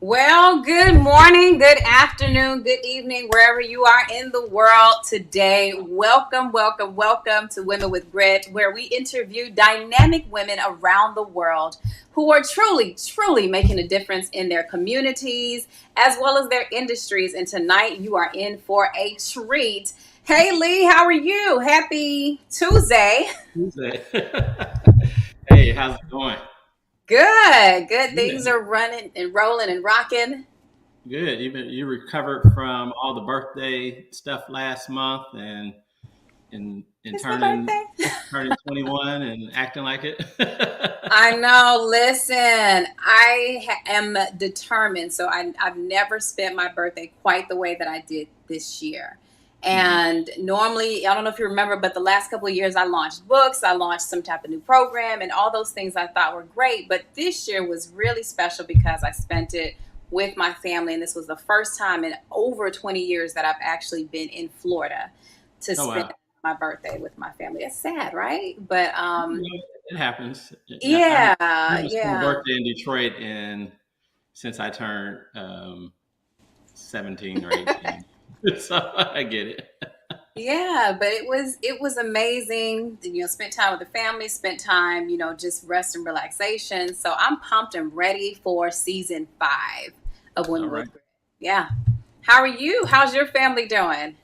Well, good morning, good afternoon, good evening, wherever you are in the world today. Welcome, welcome, welcome to Women with Grit, where we interview dynamic women around the world who are truly, truly making a difference in their communities as well as their industries. And tonight you are in for a treat. Hey, Lee, how are you? Happy Tuesday. Tuesday. Hey, how's it going? Good, good. Things Good. are running and rolling and rocking. Good. You recovered from all the birthday stuff last month and It's my turning birthday. 21 and acting like it. I know. Listen, am determined. So I've never spent my birthday quite the way that I did this year. Mhm. And normally, I don't know if you remember, but the last couple of years I launched books, I launched some type of new program, and all those things I thought were great. But this year was really special because I spent it with my family. And this was the first time in over 20 years that I've actually been in Florida to Oh spend wow. my birthday with my family. It's sad, right? But It happens. Yeah, I yeah, haven't spent a yeah. birthday in Detroit since I turned 17 or 18. So I get it. Yeah, but it was amazing. Spent time with the family, spent time, just rest and relaxation. So I'm pumped and ready for season 5 of All Women right. with Grit. Yeah. How are you? How's your family doing?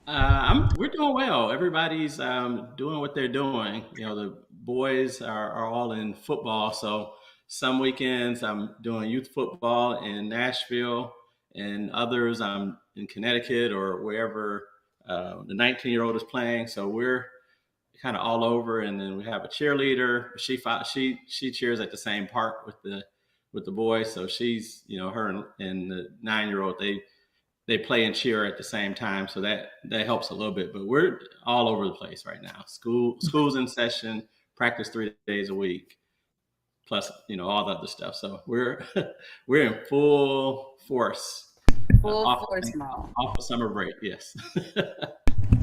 We're doing well. Everybody's doing what they're doing. The boys are all in football. So some weekends I'm doing youth football in Nashville, and others I'm in Connecticut or wherever the 19-year-old is playing. So we're kind of all over. And then we have a cheerleader. She cheers at the same park with the boys. So she's her and the 9-year-old they play and cheer at the same time, so that helps a little bit. But we're all over the place right now. School's in session, practice 3 days a week, plus all the other stuff. So we're we're in full force Full off force mode. off of summer break. Yes.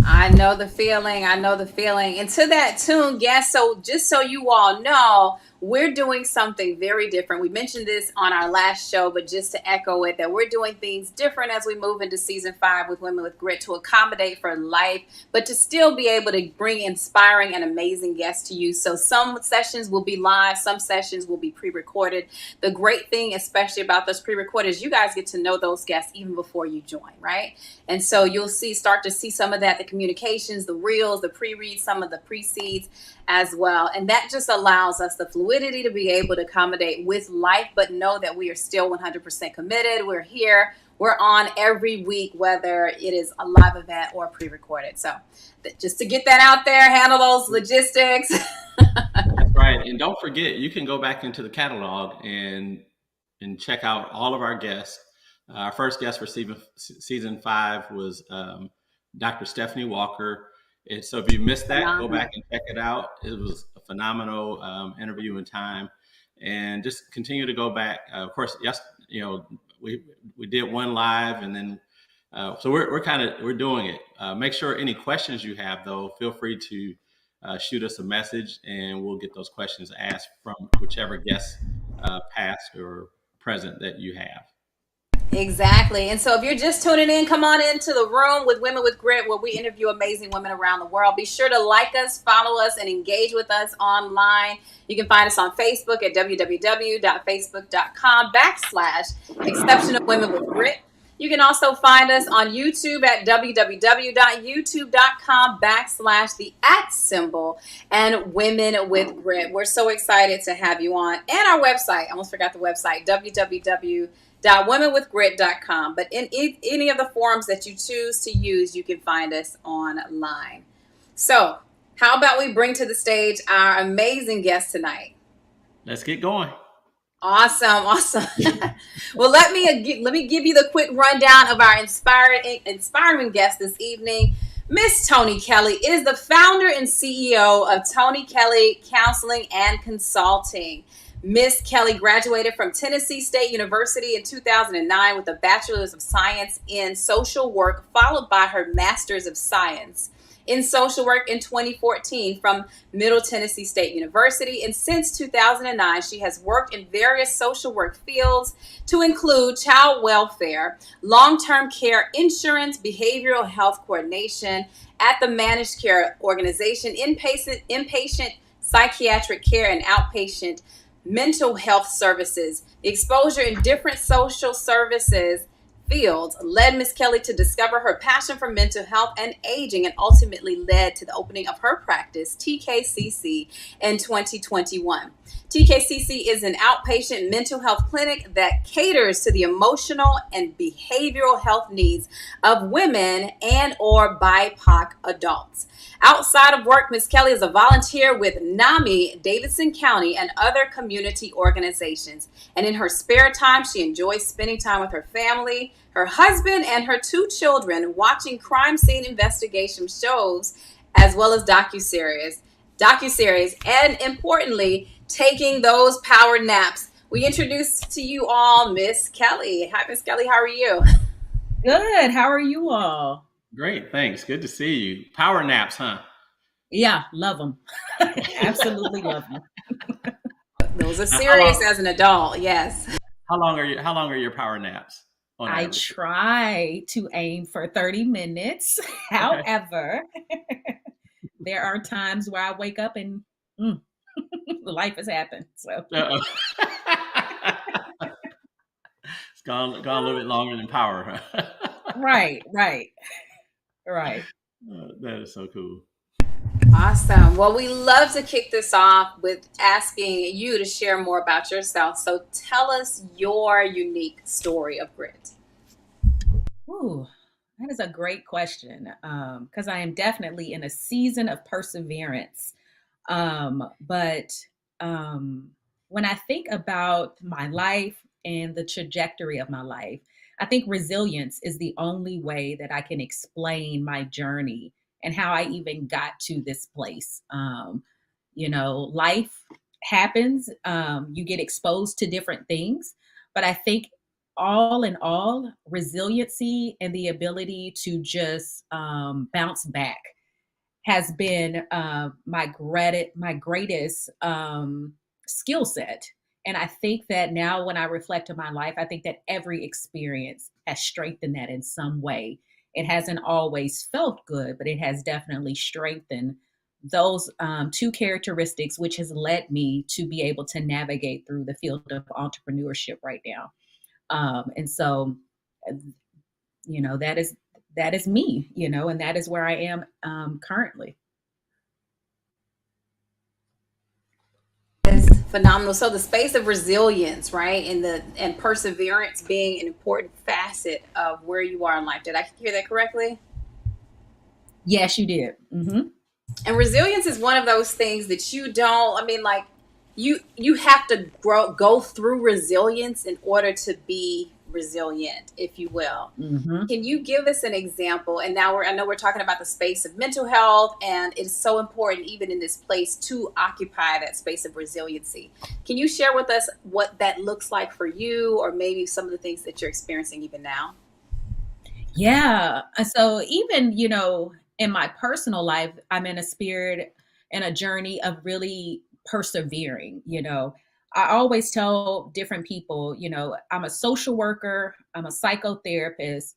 I know the feeling. I know the feeling. And to that tune, yes. So just so you all know, we're doing something very different. We mentioned this on our last show, but just to echo it, that we're doing things different as we move into season 5 with Women with Grit to accommodate for life, but to still be able to bring inspiring and amazing guests to you. So some sessions will be live, some sessions will be pre-recorded. The great thing, especially about those pre-recorded, is you guys get to know those guests even before you join, right? And so you'll start to see some of that, the communications, the reels, the pre-reads, some of the precedes as well. And that just allows us the fluidity to be able to accommodate with life, but know that we are still 100% committed. We're here. We're on every week, whether it is a live event or pre-recorded. So just to get that out there, handle those logistics. That's right. And don't forget, you can go back into the catalog and check out all of our guests. Our first guest for season 5 was Dr. Stephanie Walker. And so if you missed that, go back Phenomenal. and check it out. It was a phenomenal interview and time. And just continue to go back. Of course, yes, we did one live, and then so we're doing it. Make sure any questions you have, though, feel free to shoot us a message, and we'll get those questions asked from whichever guest, past or present, that you have. Exactly. And so if you're just tuning in, come on into the room with Women with Grit, where we interview amazing women around the world. Be sure to like us, follow us, and engage with us online. You can find us on Facebook at www.facebook.com/exceptional women with grit. You can also find us on YouTube at www.youtube.com/the @ and Women with Grit. We're so excited to have you on. And our website, I almost forgot the website, www.womenwithgrit.com. But in any of the forums that you choose to use, you can find us online. So, how about we bring to the stage our amazing guest tonight? Let's get going. Awesome, awesome. Well, let me give you the quick rundown of our inspiring guest this evening. Miss Toni Kelly is the founder and CEO of Toni Kelly Counseling and Consulting. Miss Kelly graduated from Tennessee State University in 2009 with a Bachelor's of Science in Social Work, followed by her Master's of Science in social work in 2014 from Middle Tennessee State University. And since 2009, she has worked in various social work fields to include child welfare, long-term care insurance, behavioral health coordination at the managed care organization, inpatient psychiatric care, and outpatient mental health services. The exposure in different social services fields led Miss Kelly to discover her passion for mental health and aging, and ultimately led to the opening of her practice, TKCC, in 2021. TKCC is an outpatient mental health clinic that caters to the emotional and behavioral health needs of women and or BIPOC adults. Outside of work, Ms. Kelly is a volunteer with NAMI, Davidson County, and other community organizations. And in her spare time, she enjoys spending time with her family, her husband, and her 2 children, watching crime scene investigation shows, as well as docuseries, and importantly, taking those power naps. We introduce to you all Miss Kelly. Hi, Miss Kelly. How are you? Good. How are you all? Great, thanks. Good to see you. Power naps, huh? Yeah, love them. Absolutely love them. Those are Now, how serious long? as an adult. Yes. How long are your power naps on I average? try to aim for 30 minutes. Okay. However, there are times where I wake up and mm, life has happened. So, Uh-oh. It's gone a little bit longer than power, huh? right, right, right. That is so cool. Awesome. Well, we love to kick this off with asking you to share more about yourself. So tell us your unique story of grit. Ooh, that is a great question. Because I am definitely in a season of perseverance. But when I think about my life and the trajectory of my life, I think resilience is the only way that I can explain my journey and how I even got to this place. Life happens, you get exposed to different things, but I think all in all, resiliency and the ability to just bounce back has been my greatest skill set. And I think that now, when I reflect on my life, I think that every experience has strengthened that in some way. It hasn't always felt good, but it has definitely strengthened those 2 characteristics, which has led me to be able to navigate through the field of entrepreneurship right now. And so, uh, that is me, and that is where I am currently. Is phenomenal. So the space of resilience, right? And perseverance being an important facet of where you are in life. Did I hear that correctly? Yes, you did. Hmm. And resilience is one of those things that you don't, I mean, like, you have to go through resilience in order to be resilient, if you will. Hmm. Can you give us an example? And now I know we're talking about the space of mental health, and it's so important, even in this place, to occupy that space of resiliency. Can you share with us what that looks like for you, or maybe some of the things that you're experiencing even now? Yeah. So even, in my personal life, I'm in a spirit and a journey of really persevering. I always tell different people, I'm a social worker, I'm a psychotherapist,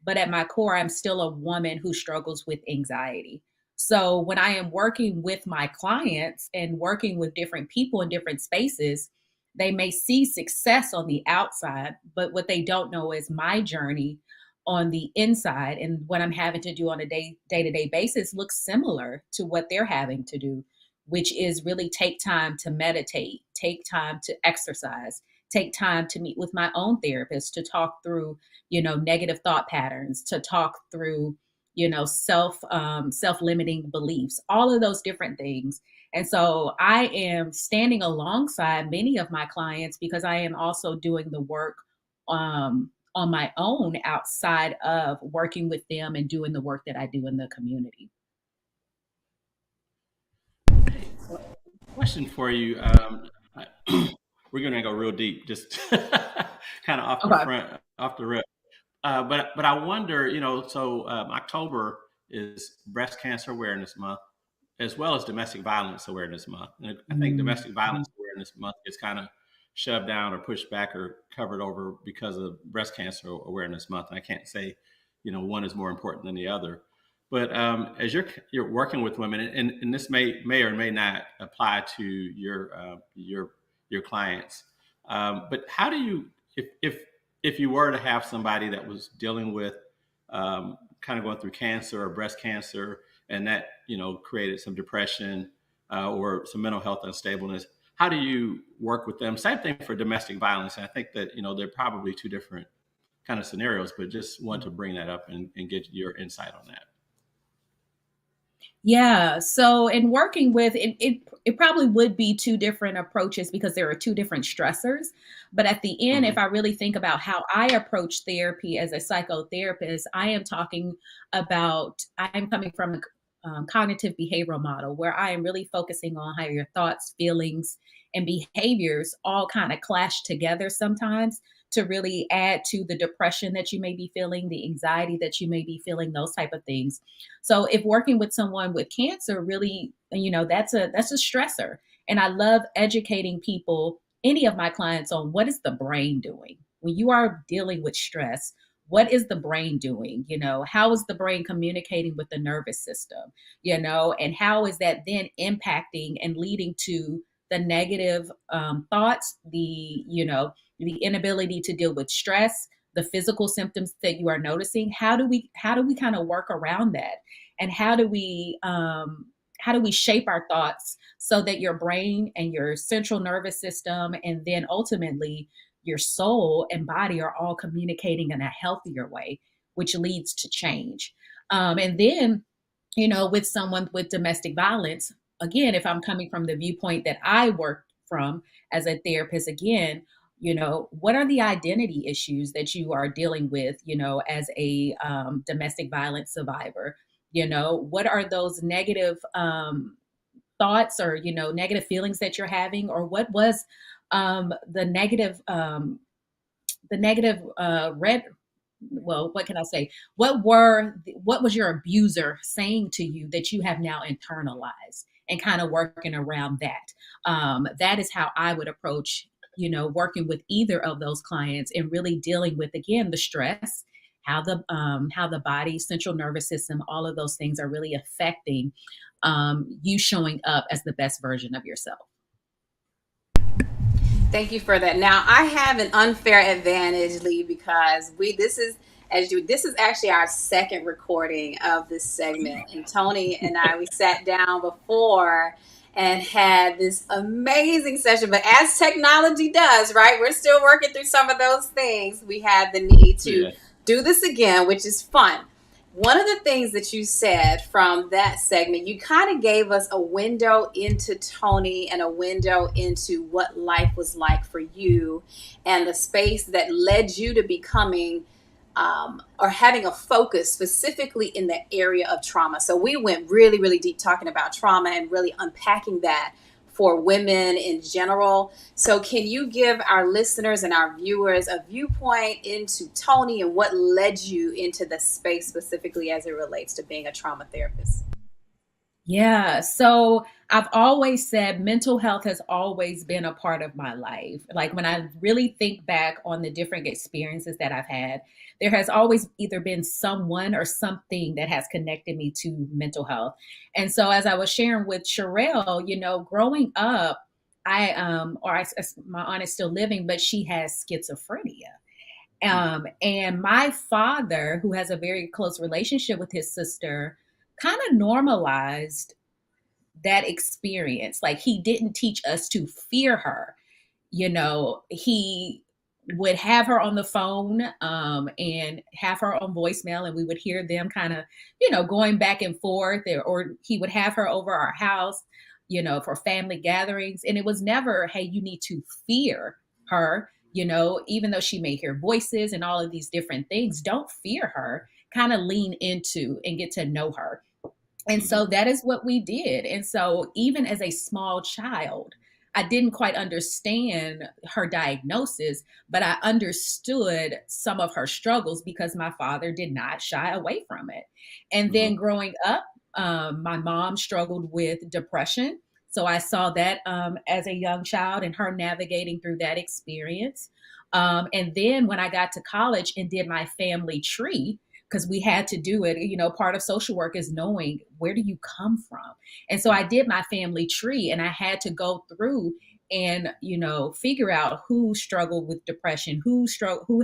but at my core, I'm still a woman who struggles with anxiety. So when I am working with my clients and working with different people in different spaces, they may see success on the outside, but what they don't know is my journey on the inside, and what I'm having to do on a to day basis looks similar to what they're having to do, which is really take time to meditate, take time to exercise, take time to meet with my own therapist to talk through, negative thought patterns, to talk through, self limiting beliefs, all of those different things. And so I am standing alongside many of my clients because I am also doing the work on my own outside of working with them and doing the work that I do in the community. Hey, question for you. We're gonna go real deep, just kind of off the Okay. front, off the rip. But I wonder, so October is Breast Cancer Awareness Month, as well as Domestic Violence Awareness Month. And I think Mm. Domestic Violence Awareness Month is kind of shoved down or pushed back or covered over because of Breast Cancer Awareness Month. And I can't say, one is more important than the other. But as you're working with women, and this may or may not apply to your clients, but how do you, if you were to have somebody that was dealing with kind of going through cancer or breast cancer, and that created some depression or some mental health unstableness, how do you work with them? Same thing for domestic violence. And I think that they're probably two different kind of scenarios, but just want to bring that up and get your insight on that. Yeah. So in working with it probably would be two different approaches because there are two different stressors. But at the end, if Hmm. I really think about how I approach therapy as a psychotherapist, I'm coming from a cognitive behavioral model where I am really focusing on how your thoughts, feelings, and behaviors all kind of clash together sometimes to really add to the depression that you may be feeling, the anxiety that you may be feeling, those type of things. So if working with someone with cancer really, that's a stressor. And I love educating people, any of my clients, on what is the brain doing when you are dealing with stress. What is the brain doing? How is the brain communicating with the nervous system? And how is that then impacting and leading to the negative thoughts, the inability to deal with stress, the physical symptoms that you are noticing? How do we kind of work around that? And how do we shape our thoughts so that your brain and your central nervous system and then ultimately your soul and body are all communicating in a healthier way, which leads to change. And then, with someone with domestic violence, again, if I'm coming from the viewpoint that I work from as a therapist, again, what are the identity issues that you are dealing with, as a domestic violence survivor? What are those negative thoughts or, negative feelings that you're having? Or what was the negative red well, what can I say? What was your abuser saying to you that you have now internalized, and kind of working around that? That is how I would approach, working with either of those clients and really dealing with, again, the stress, how the body, central nervous system, all of those things are really affecting you showing up as the best version of yourself. Thank you for that. Now I have an unfair advantage, Lee, because this is actually our second recording of this segment. And Toni and I, we sat down before and had this amazing session. But as technology does, right? We're still working through some of those things. We had the need to Yeah. do this again, which is fun. One of the things that you said from that segment, you kind of gave us a window into Toni and a window into what life was like for you and the space that led you to becoming or having a focus specifically in the area of trauma. So we went really, really deep talking about trauma and really unpacking that for women in general. So can you give our listeners and our viewers a viewpoint into Toni and what led you into the space specifically as it relates to being a trauma therapist? Yeah. So I've always said mental health has always been a part of my life. Like when I really think back on the different experiences that I've had, there has always either been someone or something that has connected me to mental health. And so as I was sharing with Charelle, growing up, my aunt is still living, but she has schizophrenia. And my father, who has a very close relationship with his sister, kind of normalized that experience. Like he didn't teach us to fear her. He would have her on the phone and have her on voicemail, and we would hear them kind of, going back and forth, or he would have her over our house, for family gatherings. And it was never, hey, you need to fear her, even though she may hear voices and all of these different things. Don't fear her, kind of lean into and get to know her. And so that is what we did. And so even as a small child, I didn't quite understand her diagnosis, but I understood some of her struggles because my father did not shy away from it. And then Mm-hmm. growing up, my mom struggled with depression. So I saw that as a young child and her navigating through that experience. And then when I got to college and did my family tree, because we had to do it, part of social work is knowing where do you come from. And so I did my family tree and I had to go through and figure out who struggled with depression, who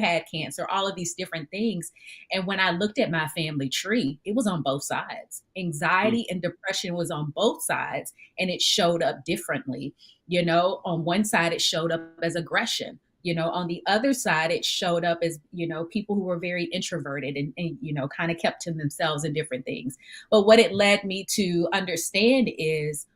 had cancer, all of these different things. And when I looked at my family tree, it was on both sides. Anxiety and depression was on both sides, and it showed up differently. On one side it showed up as aggression. On the other side, it showed up as, people who were very introverted and kind of kept to themselves and different things. But what it led me to understand is,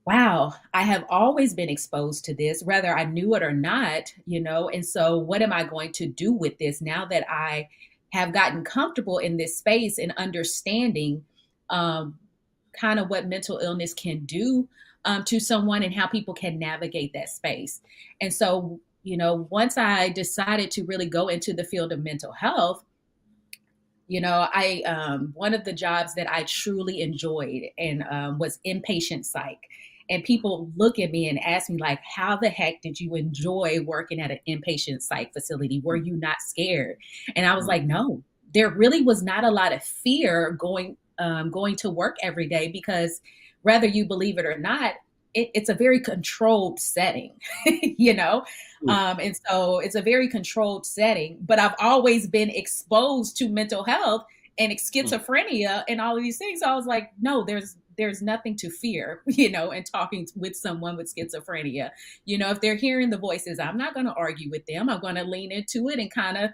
wow, I have always been exposed to this, whether I knew it or not. And so what am I going to do with this now that I have gotten comfortable in this space and understanding um, kind of what mental illness can do to someone and how people can navigate that space. And so, once I decided to really go into the field of mental health, I one of the jobs that I truly enjoyed and was inpatient psych. And people look at me and ask me, like, how the heck did you enjoy working at an inpatient psych facility? Were you not scared? And I was like, no, there really was not a lot of fear going to work every day, because whether you believe it or not, it's a very controlled setting, you know? And so it's a very controlled setting, but I've always been exposed to mental health and schizophrenia and all of these things. So I was like, no, there's nothing to fear, in talking with someone with schizophrenia. If they're hearing the voices, I'm not going to argue with them. I'm going to lean into it and kind of,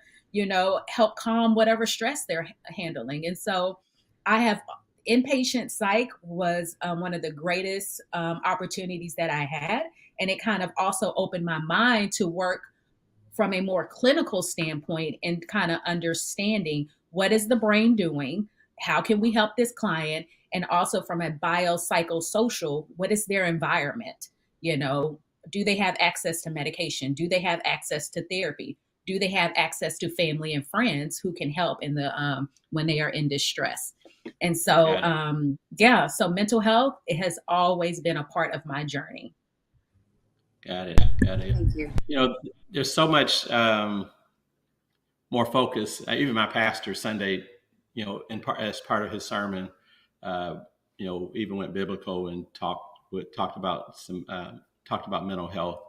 help calm whatever stress they're handling. And so I have inpatient psych was one of the greatest opportunities that I had. And it kind of also opened my mind to work from a more clinical standpoint and kind of understanding what is the brain doing, how can we help this client, and also from a biopsychosocial, what is their environment? Do they have access to medication? Do they have access to therapy? Do they have access to family and friends who can help in the when they are in distress? And so so mental health, it has always been a part of my journey. Got it. Thank you. There's so much more focus. Even my pastor Sunday, as part of his sermon, even went biblical and talked about mental health.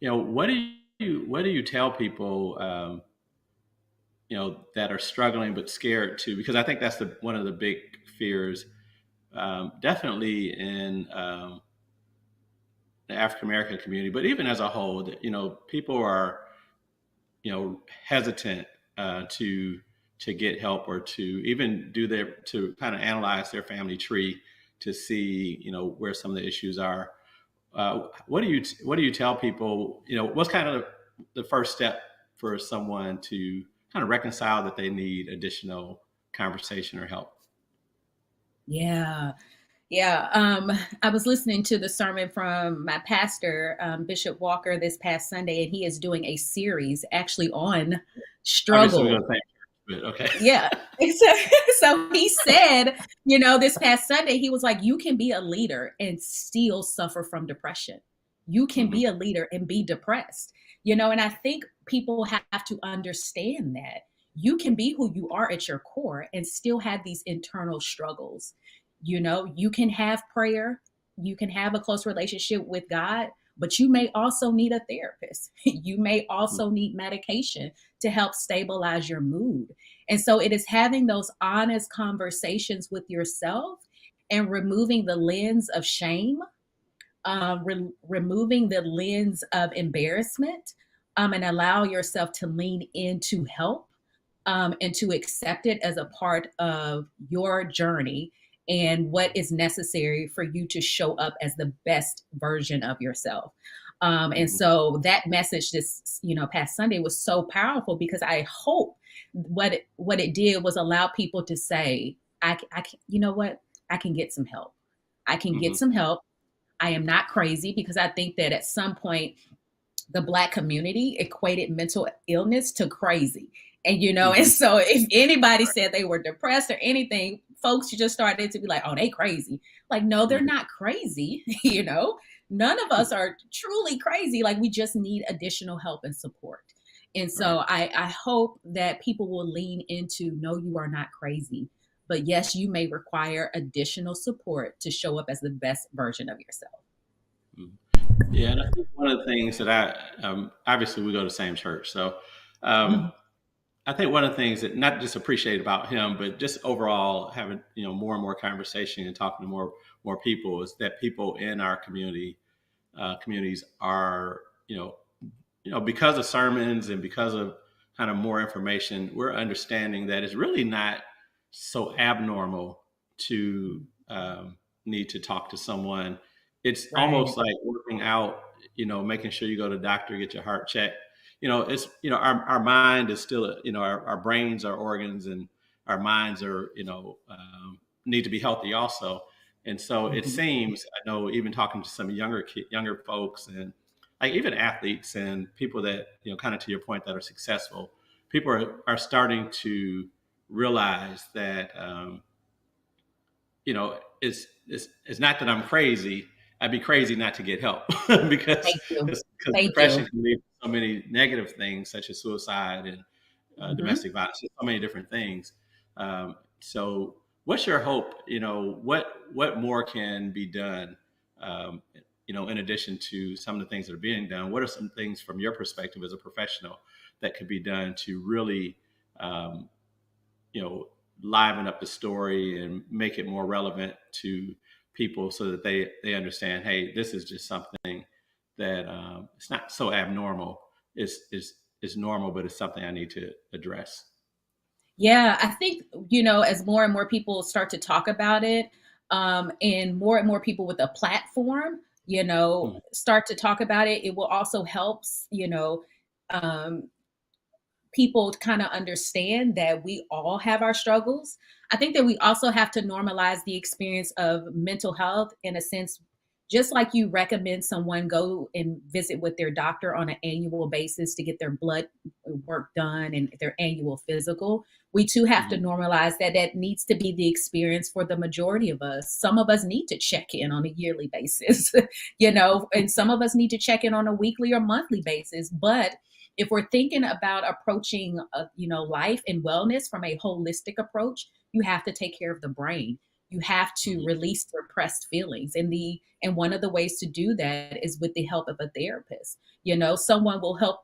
What do you tell people, that are struggling but scared too? Because I think that's one of the big fears, definitely in the African American community, but even as a whole, that people are hesitant to get help, or to even to kind of analyze their family tree to see where some of the issues are. What do you tell people? What's kind of the first step for someone to kind of reconcile that they need additional conversation or help? Yeah. Yeah. I was listening to the sermon from my pastor, Bishop Walker, this past Sunday, and he is doing a series actually on Obviously, we're struggle. going to thank you, but okay. Yeah. So he said, this past Sunday, he was like, you can be a leader and still suffer from depression. You can Mm-hmm. be a leader and be depressed, and I think people have to understand that you can be who you are at your core and still have these internal struggles. You can have prayer, you can have a close relationship with God, but you may also need a therapist. You may also need medication to help stabilize your mood. And so it is having those honest conversations with yourself and removing the lens of shame, removing the lens of embarrassment, and allow yourself to lean into help, and to accept it as a part of your journey and what is necessary for you to show up as the best version of yourself. And so that message this past Sunday was so powerful, because I hope what it did was allow people to say, I can, you know what, I can get some help. I can Mm-hmm. get some help. I am not crazy, because I think that at some point the Black community equated mental illness to crazy. And, and Mm-hmm. so if anybody said they were depressed or anything, folks just started to be like, oh, they crazy. Like, no, they're Mm-hmm. not crazy. None of us are truly crazy. Like, we just need additional help and support. And Right. so I hope that people will lean into, no, you are not crazy. But yes, you may require additional support to show up as the best version of yourself. Yeah, and I think one of the things that obviously we go to the same church, so um, Mhm. I think one of the things that not just appreciate about him, but just overall having more and more conversation and talking to more people is that people in our communities are because of sermons and because of kind of more information, we're understanding that it's really not so abnormal to need to talk to someone. It's Right. almost like working out, making sure you go to the doctor, get your heart checked. It's, our mind is still, our brains are organs, and our minds are, need to be healthy also. And so it Mhm. seems, I know, even talking to some younger folks, and like even athletes and people that, kind of to your point, that are successful, people are starting to realize that, it's not that I'm crazy. I'd be crazy not to get help because Thank you. because Thank depression you. can lead to so many negative things such as suicide and Mhm. domestic violence, so many different things. So, what's your hope? What more can be done? Um, in addition to some of the things that are being done, what are some things from your perspective as a professional that could be done to really, um, you know, liven up the story and make it more relevant to people so that they understand, hey, this is just something that it's not so abnormal. It's normal, but it's something I need to address. Yeah, I think, as more and more people start to talk about it, and more people with a platform, Mhm. start to talk about it, it will also helps, um, people kind of understand that we all have our struggles. I think that we also have to normalize the experience of mental health in a sense, just like you recommend someone go and visit with their doctor on an annual basis to get their blood work done and their annual physical. We too have to Mhm. normalize that that needs to be the experience for the majority of us. Some of us need to check in on a yearly basis, and some of us need to check in on a weekly or monthly basis. But if we're thinking about approaching life and wellness from a holistic approach, you have to take care of the brain. You have to Mhm. release repressed feelings, and one of the ways to do that is with the help of a therapist. Someone will help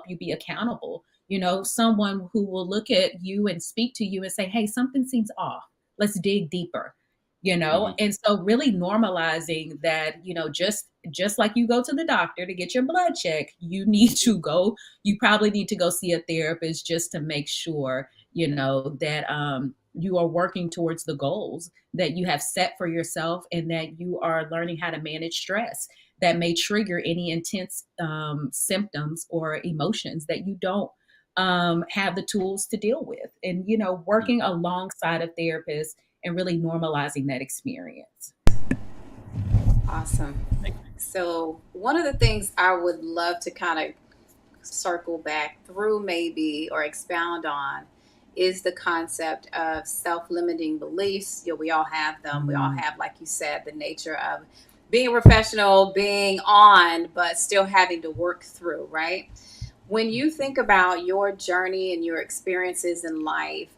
you be accountable. Someone who will look at you and speak to you and say, hey, something seems off, let's dig deeper. Mhm. And so really normalizing that, just like you go to the doctor to get your blood checked, you probably need to go see a therapist just to make sure, that you are working towards the goals that you have set for yourself, and that you are learning how to manage stress that may trigger any intense symptoms or emotions that you don't have the tools to deal with. And, Yeah. working alongside a therapist and really normalizing that experience. Awesome. So, one of the things I would love to kind of circle back through, maybe, or expound on, is the concept of self limiting beliefs. We all have them. We all Mm. have, like you said, the nature of being professional, being on, but still having to work through, right? When you think about your journey and your experiences in life,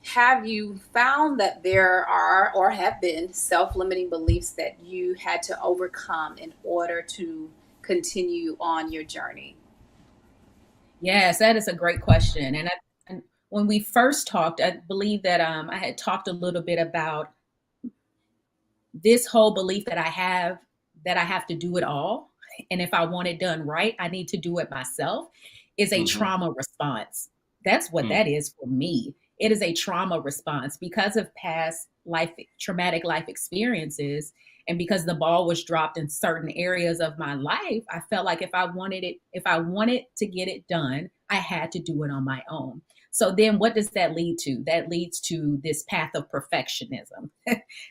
have you found that there are or have been self limiting beliefs that you had to overcome in order to continue on your journey? Yes, that is a great question. And when we first talked, I believe that I had talked a little bit about this whole belief that I have to do it all. And if I want it done right, I need to do it myself, is a Mhm. trauma response. That's what Mm. that is for me. It is a trauma response because of past traumatic life experiences. And because the ball was dropped in certain areas of my life, I felt like if I wanted to get it done, I had to do it on my own. So then what does that lead to? That leads to this path of perfectionism.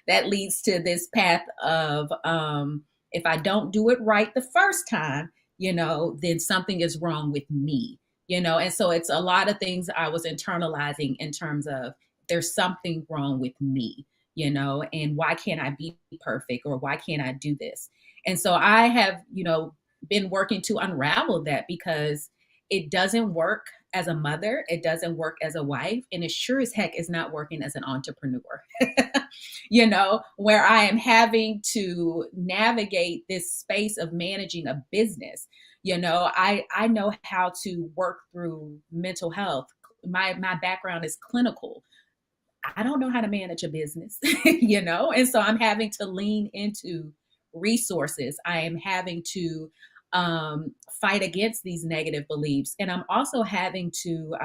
That leads to this path of If I don't do it right the first time, then something is wrong with me, and so it's a lot of things I was internalizing in terms of there's something wrong with me, and why can't I be perfect, or why can't I do this? And so I have, been working to unravel that, because it doesn't work as a mother, it doesn't work as a wife, and it sure as heck is not working as an entrepreneur. Where I am having to navigate this space of managing a business. I know how to work through mental health. My background is clinical. I don't know how to manage a business, and so I'm having to lean into resources. I am having to fight against these negative beliefs. And I'm also having to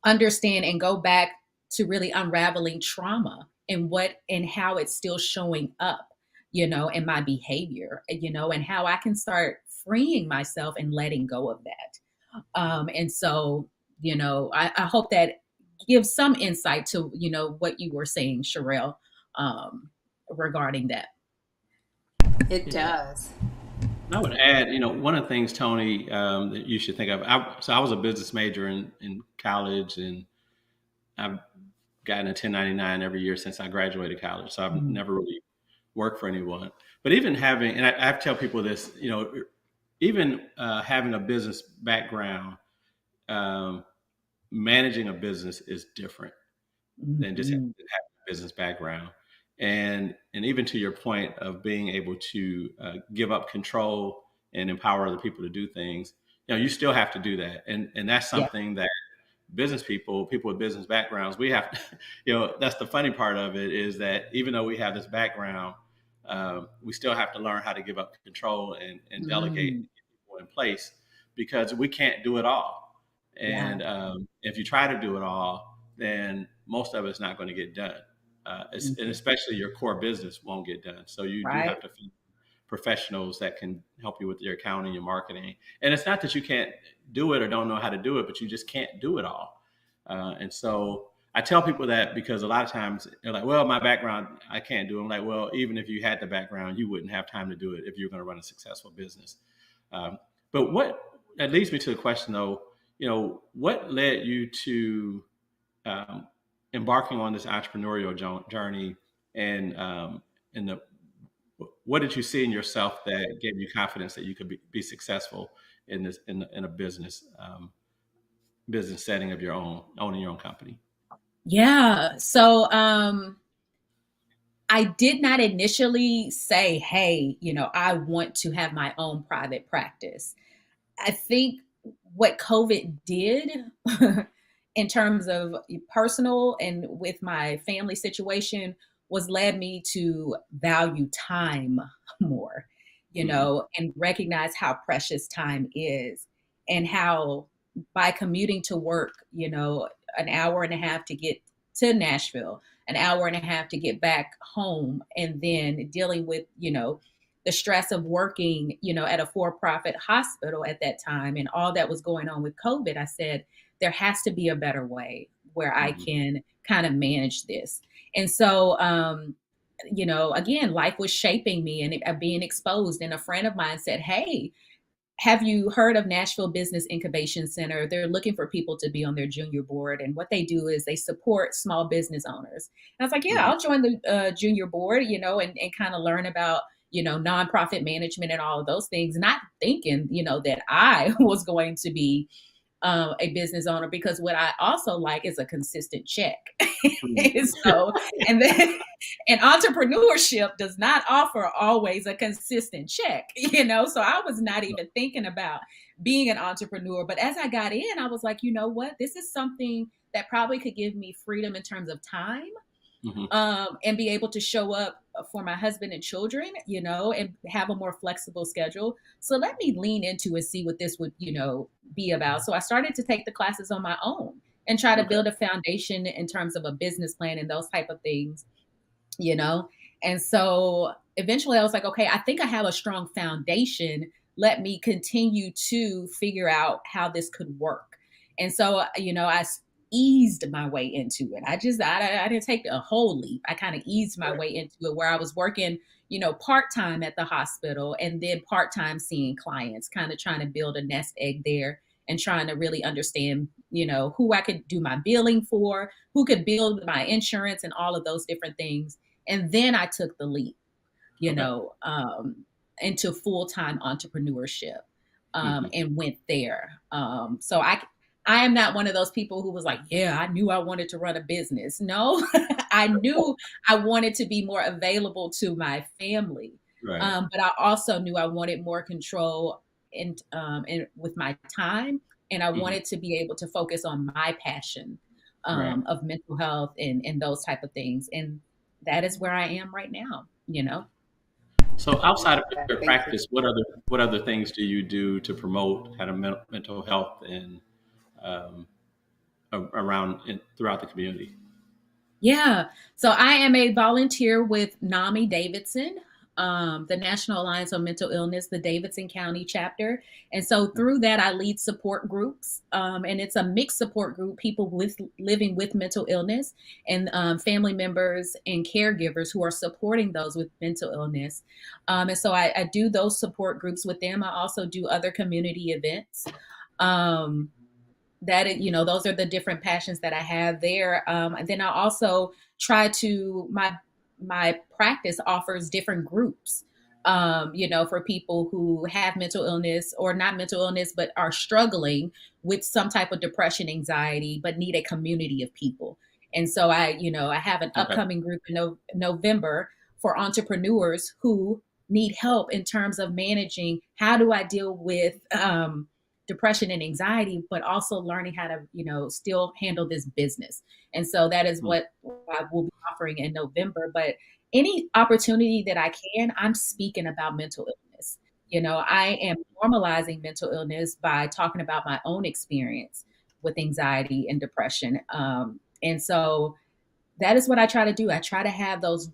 understand and go back to really unraveling trauma and what and how it's still showing up, in my behavior, and how I can start freeing myself and letting go of that. And so, I hope that gives some insight to, what you were saying, Charelle, regarding that. It Yeah. does. I would add, one of the things, Tony, that you should think of. So I was a business major in college, and I've gotten a 1099 every year since I graduated college. So I've Mm. never really worked for anyone. But even having, and I tell people this, even having a business background, um, managing a business is different than just having Mhm. a business background. And even to your point of being able to give up control and empower other people to do things, you still have to do that, and that's Yeah. something that business people with business backgrounds, we have to, that's the funny part of it, is that even though we have this background, we still have to learn how to give up control and delegate Mm. people in place, because we can't do it all. Yeah. And if you try to do it all, then most of it's not going to get done. And Mhm. especially your core business won't get done. So you do Right. have to find professionals that can help you with your accounting, your marketing. And it's not that you can't do it or don't know how to do it, but you just can't do it all. And so I tell people that, because a lot of times they're like, well, my background, I can't do it. I'm like, well, even if you had the background, you wouldn't have time to do it if you're going to run a successful business. Um, but what that leads me to the question, though, what led you to um, embarking on this entrepreneurial journey, and the what did you see in yourself that gave you confidence that you could be successful in this in a business setting of your own, owning your own company? Yeah. So I did not initially say, hey, I want to have my own private practice. I think what COVID did in terms of personal and with my family situation was led me to value time more, Hmm. and recognize how precious time is, and how by commuting to work, an hour and a half to get to Nashville, an hour and a half to get back home, and then dealing with, the stress of working, at a for-profit hospital at that time and all that was going on with COVID, I said, there has to be a better way where I Hmm. can kind of manage this. And so, again, life was shaping me and being exposed. And a friend of mine said, hey, have you heard of Nashville Business Incubation Center? They're looking for people to be on their junior board. And what they do is they support small business owners. And I was like, yeah, Hmm. I'll join the junior board, and kind of learn about, nonprofit management and all of those things, not thinking, that I was going to be a business owner, because what I also like is a consistent check. So, and then, and entrepreneurship does not offer always a consistent check, So I was not even thinking about being an entrepreneur. But as I got in, I was like, you know what? This is something that probably could give me freedom in terms of time, Hmm. and be able to show up for my husband and children, and have a more flexible schedule. So let me lean into and see what this would, be about. So I started to take the classes on my own and try to Okay. build a foundation in terms of a business plan and those type of things, you know? And so eventually I was like, okay, I think I have a strong foundation. Let me continue to figure out how this could work. And so, eased my way into it. I didn't take a whole leap. I kind of eased my Right. way into it, where I was working, part-time at the hospital, and then part-time seeing clients, kind of trying to build a nest egg there, and trying to really understand, who I could do my billing for, who could build my insurance, and all of those different things. And then I took the leap, you Okay. know, um, into full-time entrepreneurship, Hmm. and went there. So I am not one of those people who was like, yeah, I knew I wanted to run a business. No, I knew I wanted to be more available to my family. Right. But I also knew I wanted more control and with my time. And I Hmm. wanted to be able to focus on my passion, Right. of mental health and those type of things. And that is where I am right now. So I outside of love that. your Thank you. practice, what other things do you do to promote kind of mental health and um, around throughout the community? Yeah. So I am a volunteer with NAMI Davidson, the National Alliance on Mental Illness, the Davidson County chapter. And so through that, I lead support groups. And it's a mixed support group, people with living with mental illness, and family members and caregivers who are supporting those with mental illness. And so I do those support groups with them. I also do other community events. Um, those are the different passions that I have there. And then I also try to my practice offers different groups, for people who have mental illness, or not mental illness, but are struggling with some type of depression, anxiety, but need a community of people. And so I have an Okay. upcoming group in November for entrepreneurs who need help in terms of managing, how do I deal with depression and anxiety, but also learning how to, still handle this business. And so that is Mm. what I will be offering in November. But any opportunity that I can, I'm speaking about mental illness. I am normalizing mental illness by talking about my own experience with anxiety and depression. And so that is what I try to do. I try to have those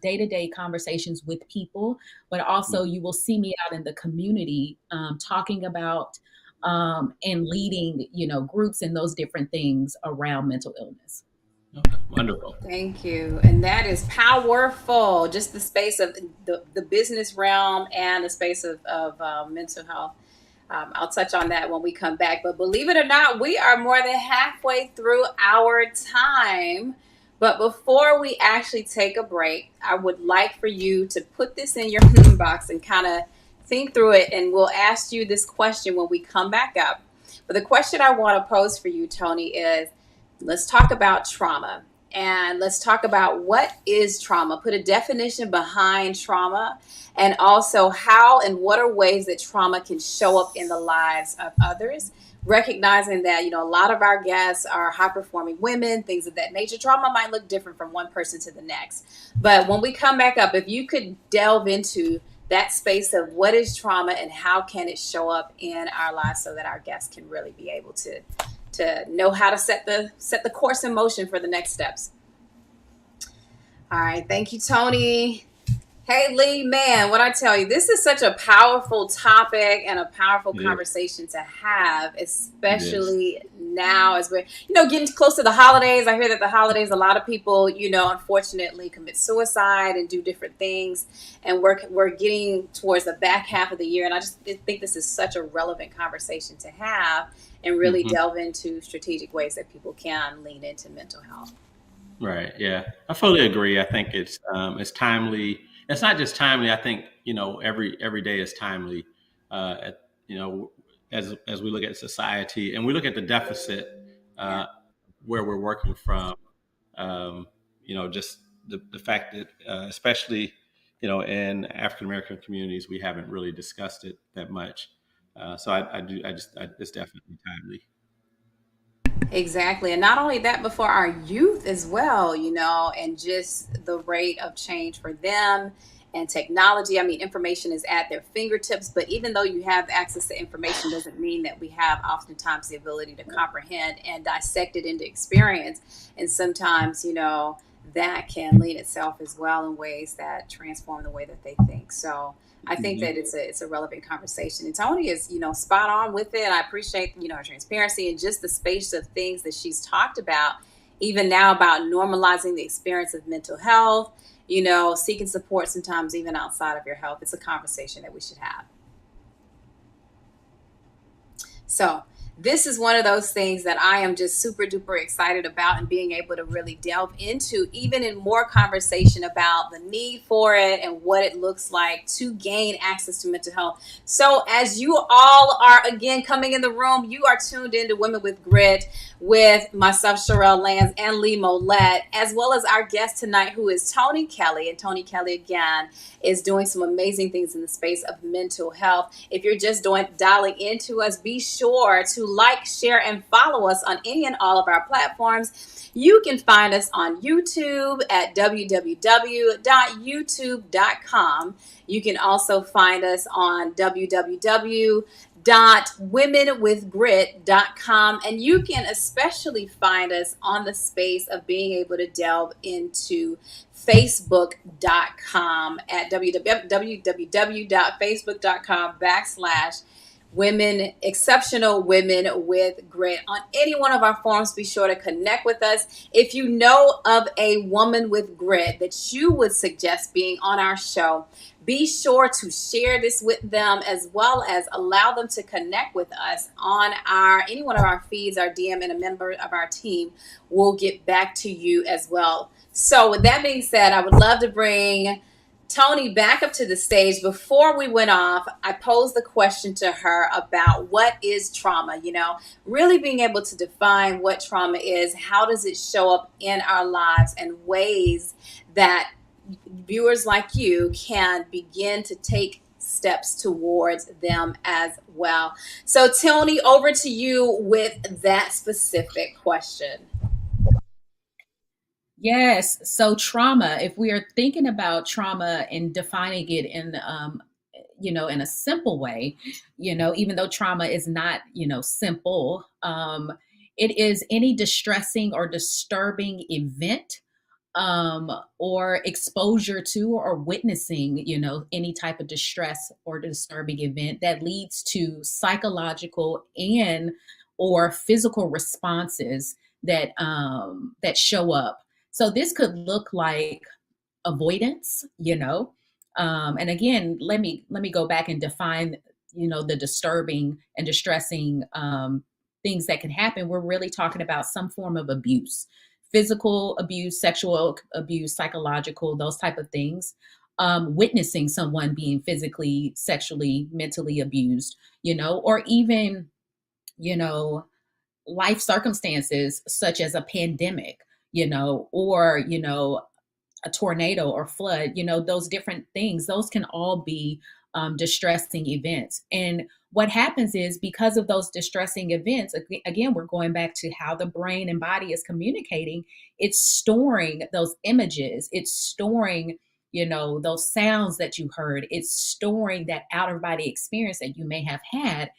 day-to-day conversations with people, but also Mhm. you will see me out in the community, talking about and leading, groups and those different things around mental illness. Okay. Wonderful. Thank you. And that is powerful. Just the space of the business realm and the space of mental health. I'll touch on that when we come back. But believe it or not, we are more than halfway through our time. But before we actually take a break, I would like for you to put this in your box and kind of think through it. And we'll ask you this question when we come back up. But the question I want to pose for you, Toni, is let's talk about trauma. And let's talk about what is trauma. Put a definition behind trauma, and also how and what are ways that trauma can show up in the lives of others. Recognizing that, a lot of our guests are high performing women, things of that nature. Trauma might look different from one person to the next. But when we come back up, if you could delve into that space of what is trauma and how can it show up in our lives so that our guests can really be able to know how to set the course in motion for the next steps. All right, thank you, Toni. Hey, Lee, man, what I tell you, this is such a powerful topic and a powerful It is. conversation to have, It is. especially now as we're, getting close to the holidays. I hear that the holidays, a lot of people, unfortunately commit suicide and do different things. And we're getting towards the back half of the year. And I just think this is such a relevant conversation to have and really Hmm. delve into strategic ways that people can lean into mental health. Right. Yeah. I fully agree. I think it's timely. It's not just timely. I think every day is timely. At, as we look at society and we look at the deficit Yeah. uh, where we're working from. Um, just the fact that especially in African American communities we haven't really discussed it that much. So I do. It's definitely timely. Exactly. And not only that, but for our youth as well, and just the rate of change for them and technology. I mean, information is at their fingertips, but even though you have access to information, doesn't mean that we have oftentimes the ability to comprehend and dissect it into experience. And sometimes, that can lead itself as well in ways that transform the way that they think. So I think that it's a relevant conversation. And Toni is, spot on with it. I appreciate, her transparency and just the space of things that she's talked about, even now about normalizing the experience of mental health, seeking support sometimes even outside of your health. It's a conversation that we should have. So this is one of those things that I am just super duper excited about and being able to really delve into, even in more conversation about the need for it and what it looks like to gain access to mental health. So as you all are again coming in the room, you are tuned into Women with Grit with myself, Charelle Lands, and Lee Molette, as well as our guest tonight, who is Toni Kelly. And Toni Kelly, again, is doing some amazing things in the space of mental health. If you're just dialing into us, be sure to like, share, and follow us on any and all of our platforms. You can find us on YouTube at www.youtube.com. You can also find us on www.womenwithgrit.com, and you can especially find us on the space of being able to delve into facebook.com at www.facebook.com/women, exceptional women with grit. On any one of our forums, be sure to connect with us. If you know of a woman with grit that you would suggest being on our show, be sure to share this with them, as well as allow them to connect with us on any one of our feeds, our DM, and a member of our team will get back to you as well. So with that being said, I would love to bring Toni back up to the stage. Before we went off, I posed the question to her about what is trauma, really being able to define what trauma is, how does it show up in our lives, and ways that viewers like you can begin to take steps towards them as well. So Toni, over to you with that specific question. Yes. So trauma, if we are thinking about trauma and defining it in, in a simple way, even though trauma is not, simple, it is any distressing or disturbing event, or exposure to or witnessing, any type of distress or disturbing event that leads to psychological and or physical responses that show up. So this could look like avoidance, and again, let me go back and define, the disturbing and distressing things that can happen. We're really talking about some form of abuse, physical abuse, sexual abuse, psychological, those type of things. Witnessing someone being physically, sexually, mentally abused, or even, life circumstances such as a pandemic, or, a tornado or flood, those different things, those can all be distressing events. And what happens is, because of those distressing events, again, we're going back to how the brain and body is communicating. It's storing those images. It's storing, those sounds that you heard. It's storing that out of body experience that you may have had,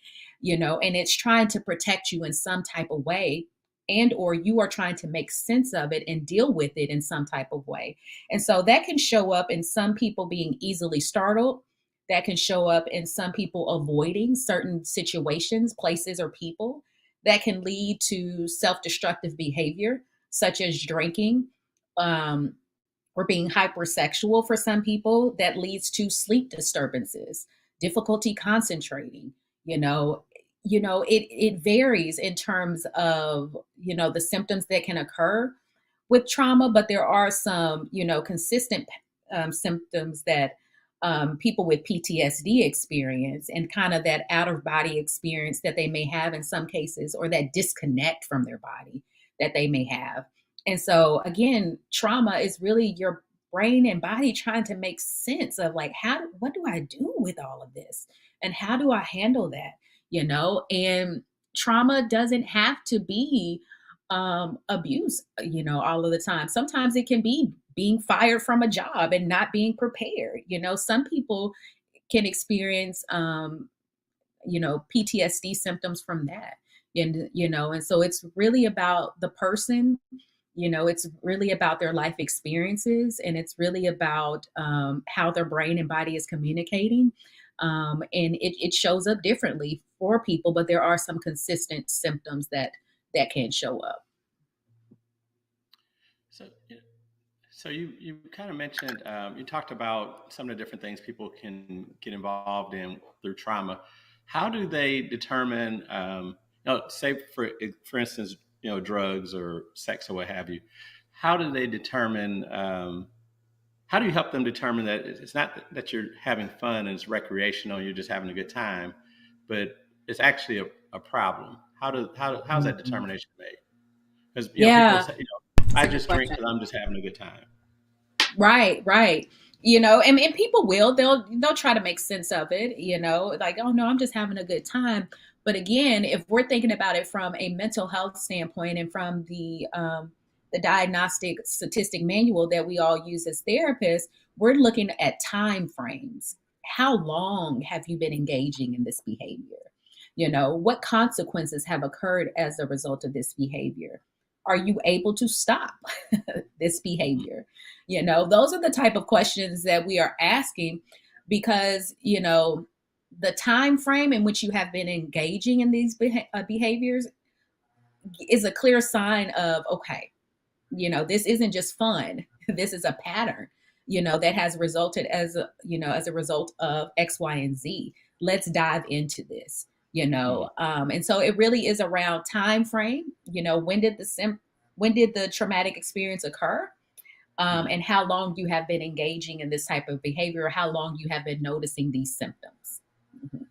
and it's trying to protect you in some type of way, and or you are trying to make sense of it and deal with it in some type of way. And so that can show up in some people being easily startled. That can show up in some people avoiding certain situations, places, or people. That can lead to self-destructive behavior, such as drinking, or being hypersexual for some people. That leads to sleep disturbances, difficulty concentrating. It varies in terms of, the symptoms that can occur with trauma, but there are some, consistent symptoms that people with PTSD experience, and kind of that out of body experience that they may have in some cases, or that disconnect from their body that they may have. And so again, trauma is really your brain and body trying to make sense of, like, what do I do with all of this? And how do I handle that? And trauma doesn't have to be abuse, all of the time. Sometimes it can be being fired from a job and not being prepared. Some people can experience, PTSD symptoms from that. And so it's really about the person It's really about their life experiences, and it's really about how their brain and body is communicating. And it shows up differently for people, but there are some consistent symptoms that can show up. So, so you kind of mentioned, you talked about some of the different things people can get involved in through trauma. How do they determine, say for instance, drugs or sex or what have you? How do they determine? How do you help them determine that it's not that you're having fun and it's recreational, you're just having a good time, but it's actually a problem? How's that Mhm. determination made? Because people Yeah. say, That's I a good just drink question. because I'm just having a good time. Right, right. And people they'll try to make sense of it, like, oh no, I'm just having a good time. But again, if we're thinking about it from a mental health standpoint and from the diagnostic statistic manual that we all use as therapists, we're looking at time frames. How long have you been engaging in this behavior? What consequences have occurred as a result of this behavior? Are you able to stop this behavior? Those are the type of questions that we are asking, because the time frame in which you have been engaging in these behaviors is a clear sign of, okay, this isn't just fun. This is a pattern, that has resulted as a result of X, Y, and Z. Let's dive into this. Mm. And so it really is around time frame. When did the traumatic experience occur? Mm. And how long you have been engaging in this type of behavior, or how long you have been noticing these symptoms. Mhm.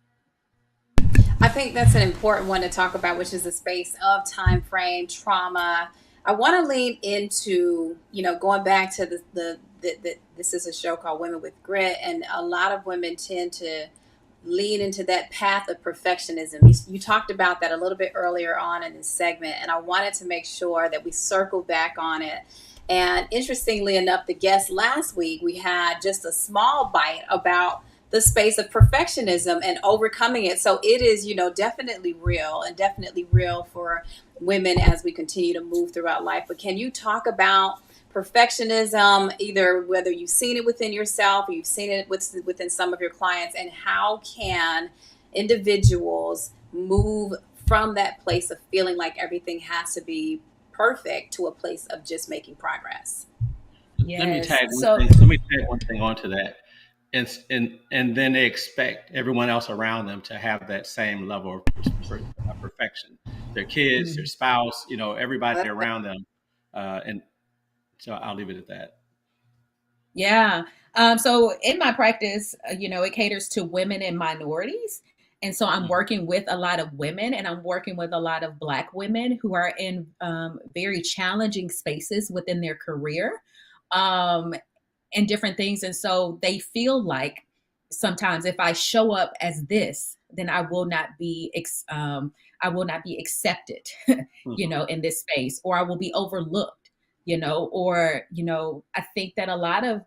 I think that's an important one to talk about, which is the space of time frame, trauma. I want to lean into, going back to this is a show called Women with Grit, and a lot of women tend to lean into that path of perfectionism. You talked about that a little bit earlier on in this segment, and I wanted to make sure that we circle back on it. And interestingly enough, the guest last week, we had just a small bite about the space of perfectionism and overcoming it. So it is, definitely real, and definitely real for women as we continue to move throughout life. But can you talk about perfectionism, either whether you've seen it within yourself or you've seen it within some of your clients, and how can individuals move from that place of feeling like everything has to be perfect to a place of just making progress? Let me Yes. tag one So, thing. Let me tag one thing onto that, and then they expect everyone else around them to have that same level of perfection. Their kids, their mhm. spouse, everybody That's around them, and so I'll leave it at that. Yeah. So in my practice, it caters to women and minorities. And so I'm Mm. working with a lot of women, and I'm working with a lot of Black women who are in very challenging spaces within their career. Um, and different things. And so they feel like sometimes if I show up as this, then I will not be accepted, Mhm. in this space, or I will be overlooked, or I think that a lot of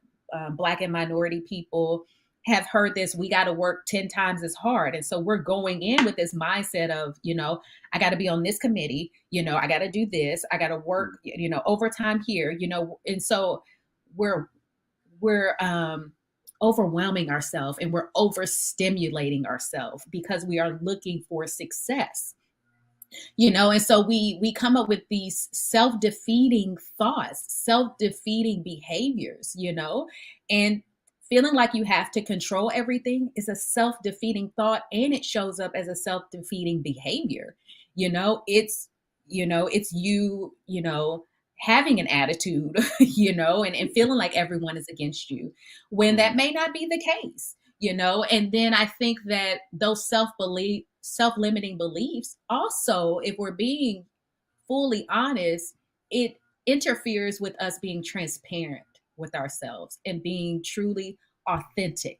Black and minority people have heard this: we got to work 10 times as hard. And so we're going in with this mindset of, I got to be on this committee, I got to do this, I got to work, Mm. overtime here, and so we're we're overwhelming ourselves, and we're overstimulating ourselves because we are looking for success. And so we come up with these self-defeating thoughts, self-defeating behaviors, and feeling like you have to control everything is a self-defeating thought, and it shows up as a self-defeating behavior. It's having an attitude, and feeling like everyone is against you when that Mhm. may not be the case. And then I think that those self-limiting beliefs also, if we're being fully honest, it interferes with us being transparent with ourselves and being truly authentic,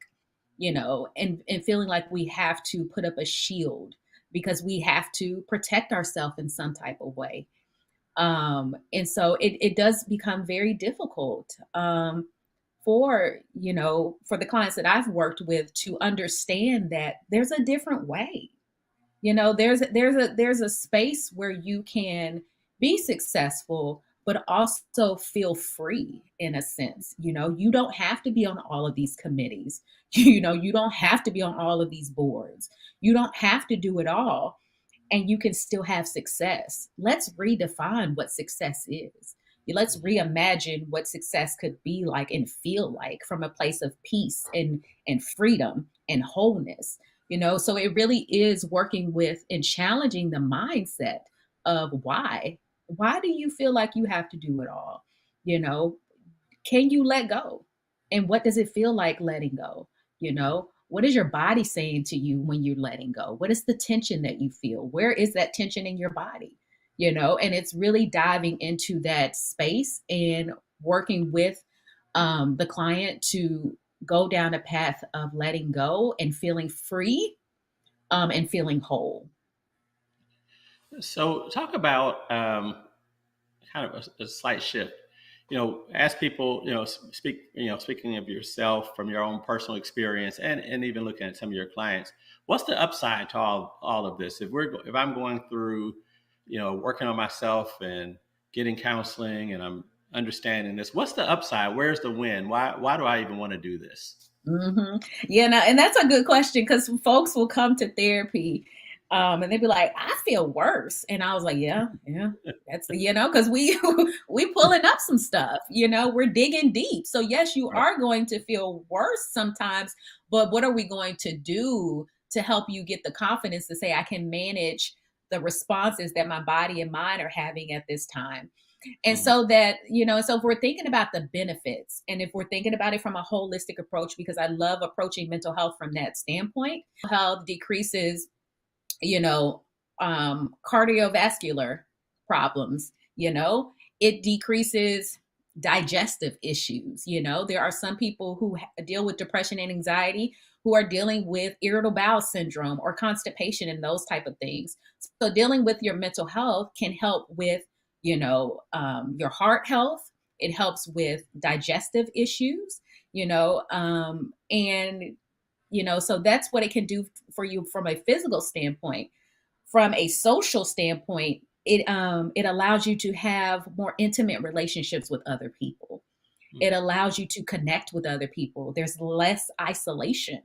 and feeling like we have to put up a shield because we have to protect ourselves in some type of way. And so it does become very difficult, for the clients that I've worked with to understand that there's a different way. There's a space where you can be successful, but also feel free in a sense. You don't have to be on all of these committees. You don't have to be on all of these boards. You don't have to do it all, and you can still have success. Let's redefine what success is. Let's reimagine what success could be like and feel like from a place of peace and freedom and wholeness. So it really is working with and challenging the mindset of why. Why do you feel like you have to do it all? You know, can you let go? And what does it feel like letting go? What is your body saying to you when you're letting go? What is the tension that you feel? Where is that tension in your body? And it's really diving into that space and working with the client to go down a path of letting go and feeling free, and feeling whole. So talk about kind of a slight shift. Ask people, speaking of yourself from your own personal experience, and even looking at some of your clients, what's the upside to all of this? If I'm going through, working on myself and getting counseling, and I'm understanding this, what's the upside? Where's the win? Why do I even want to do this? Yeah, no, and that's a good question because folks will come to therapy, and they'd be like, "I feel worse," and I was like, "Yeah, yeah, that's because we we pulling up some stuff. We're digging deep. So yes, you Right. are going to feel worse sometimes, but what are we going to do to help you get the confidence to say, I can manage the responses that my body and mind are having at this time?" And Mhm. so that, so if we're thinking about the benefits and if we're thinking about it from a holistic approach, because I love approaching mental health from that standpoint, health decreases, you know, cardiovascular problems, it decreases digestive issues. There are some people who deal with depression and anxiety who are dealing with irritable bowel syndrome or constipation and those type of things. So dealing with your mental health can help with, your heart health. It helps with digestive issues, and so that's what it can do for you from a physical standpoint. From a social standpoint, it allows you to have more intimate relationships with other people. It allows you to connect with other people. There's less isolation,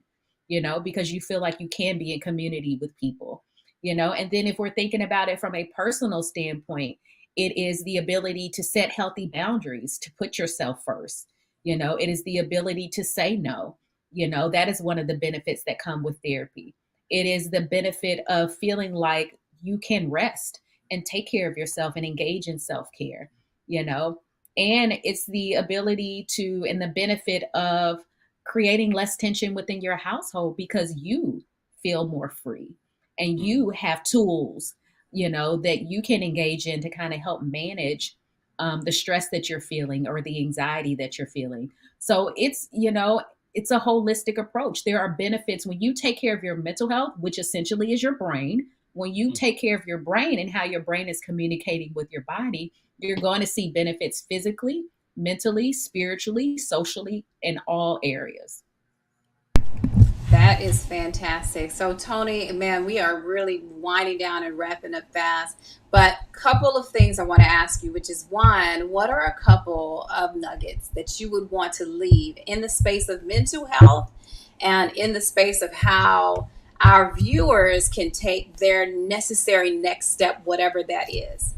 because you feel like you can be in community with people, and then if we're thinking about it from a personal standpoint, it is the ability to set healthy boundaries, to put yourself first. It is the ability to say no. That is one of the benefits that come with therapy. It is the benefit of feeling like you can rest and take care of yourself and engage in self care, you know? And it's the ability to, and the benefit of creating less tension within your household because you feel more free and Mhm. you have tools, that you can engage in to kind of help manage the stress that you're feeling or the anxiety that you're feeling. So it's a holistic approach. There are benefits when you take care of your mental health, which essentially is your brain. When you take care of your brain and how your brain is communicating with your body, you're going to see benefits physically, mentally, spiritually, socially, in all areas. That is fantastic. So, Toni, man, we are really winding down and wrapping up fast. But couple of things I want to ask you, which is one, what are a couple of nuggets that you would want to leave in the space of mental health and in the space of how our viewers can take their necessary next step, whatever that is?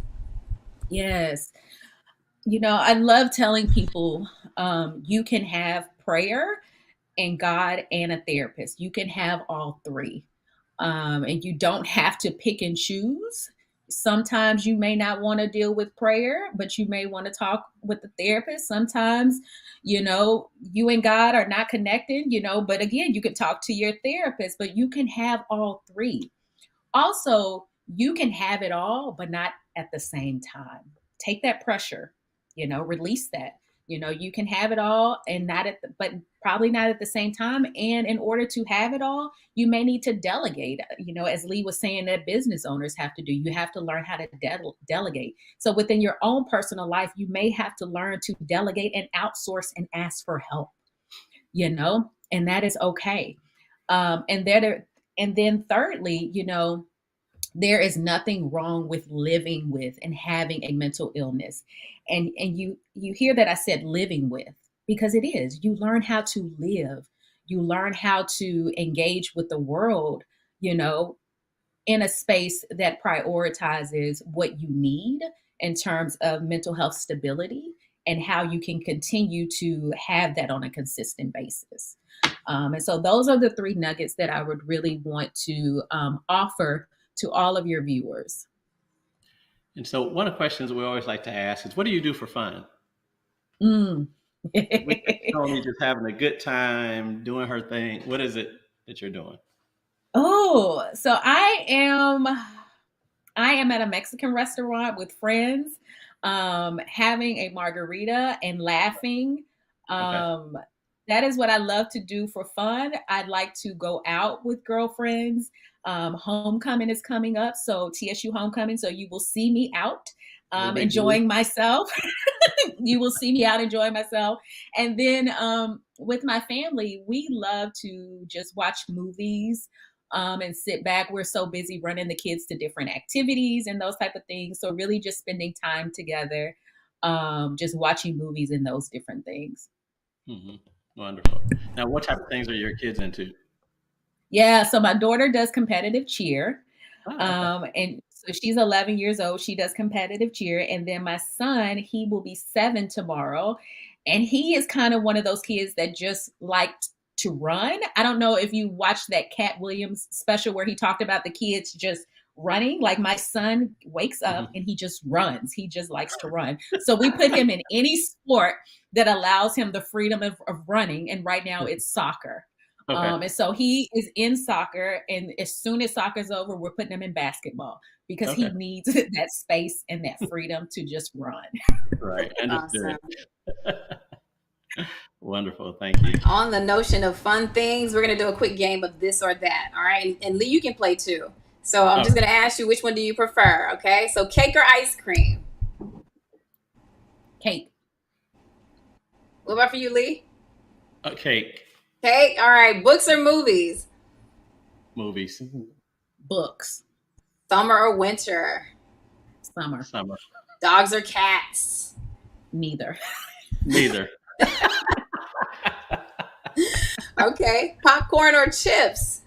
Yes. I love telling people you can have prayer and God and a therapist. You can have all three. And you don't have to pick and choose. Sometimes you may not want to deal with prayer, but you may want to talk with the therapist. Sometimes, you and God are not connected, but again, you can talk to your therapist, but you can have all three. Also, you can have it all, but not at the same time. Take that pressure, release that. You can have it all and not but probably not at the same time. And in order to have it all, you may need to delegate. As Lee was saying, that business owners have to do. You have to learn how to delegate. So within your own personal life, you may have to learn to delegate and outsource and ask for help. And that is okay. And then thirdly, There is nothing wrong with living with and having a mental illness. And you hear that I said living with, because it is. You learn how to live. You learn how to engage with the world, you know, in a space that prioritizes what you need in terms of mental health stability and how you can continue to have that on a consistent basis. And so those are the three nuggets that I would really want to offer to all of your viewers. And so one of the questions we always like to ask is, what do you do for fun? Mm. If we catch Toni just having a good time doing her thing, what is it that you're doing? Oh, so I am at a Mexican restaurant with friends, having a margarita and laughing. Okay. Um, that is what I love to do for fun. I'd like to go out with girlfriends. Homecoming is coming up, so TSU homecoming. So you will see me out No big deal. enjoying myself. You will see me out enjoying myself. And then with my family, we love to just watch movies and sit back. We're so busy running the kids to different activities and those type of things. So really just spending time together, just watching movies and those different things. Hmm. Wonderful. Now, what type of things are your kids into? Yeah, so my daughter does competitive cheer. Oh, okay. And so she's 11 years old. She does competitive cheer. And then my son, he will be 7 tomorrow. And he is kind of one of those kids that just liked to run. I don't know if you watched that Cat Williams special where he talked about the kids just running. Like my son wakes up Hmm. and he just runs. He just likes to run. So we put him in any sport that allows him the freedom of running. And right now it's soccer. Okay. And so he is in soccer, and as soon as soccer's over, we're putting him in basketball because he Okay. needs that space and that freedom to just run. Right. Understood. Awesome. Wonderful. Thank you. On the notion of fun things, we're gonna do a quick game of this or that. All right, and Lee, you can play too. So I'm just Okay. gonna ask you which one do you prefer? Okay, so cake or ice cream? Cake, What about for you, Lee? Okay. Cake. All right, books or movies? Movies. books, Summer or winter? summer, Summer. Dogs or cats? neither. Neither. Okay, popcorn or chips?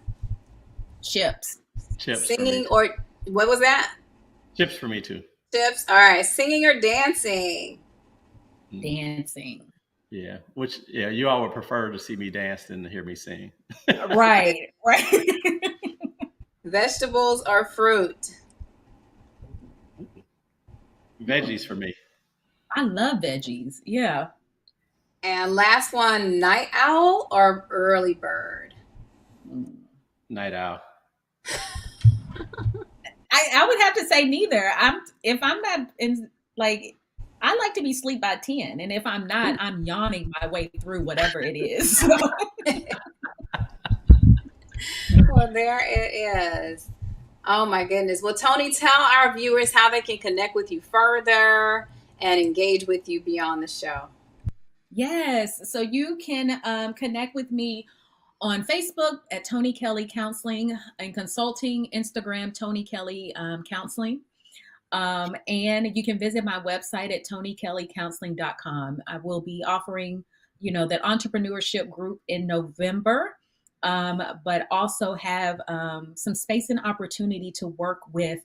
Chips, Chips for me Singing too. or what was that? Chips for me too. Chips. All right, singing or dancing? Mm. dancing. Yeah. Which, yeah, you all would prefer to see me dance than to hear me sing. Right, right. Vegetables or fruit? Veggies for me. I love veggies. Yeah. And last one, night owl or early bird? Mm. Night owl. I would have to say neither. If I'm not in like I like to be asleep by 10. And if I'm not, I'm yawning my way through whatever it is. So Well, there it is. Oh my goodness. Well, Toni, tell our viewers how they can connect with you further and engage with you beyond the show. yes. So you can connect with me on Facebook at Toni Kelly Counseling and Consulting, Instagram, Toni Kelly Counseling. And you can visit my website at tonikellycounseling.com. I will be offering, that entrepreneurship group in November, but also have some space and opportunity to work with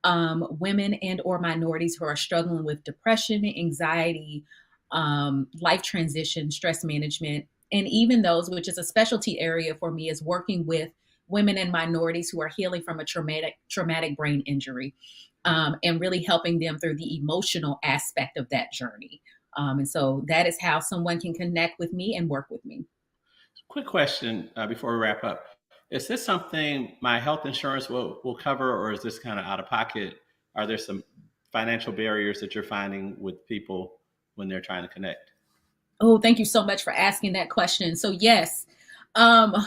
women and or minorities who are struggling with depression, anxiety, life transition, stress management, and even those, which is a specialty area for me, is working with women and minorities who are healing from a traumatic brain injury, and really helping them through the emotional aspect of that journey. And so that is how someone can connect with me and work with me. Quick question before we wrap up. Is this something my health insurance will cover, or is this kind of out of pocket? Are there some financial barriers that you're finding with people when they're trying to connect? Oh, thank you so much for asking that question. So, yes,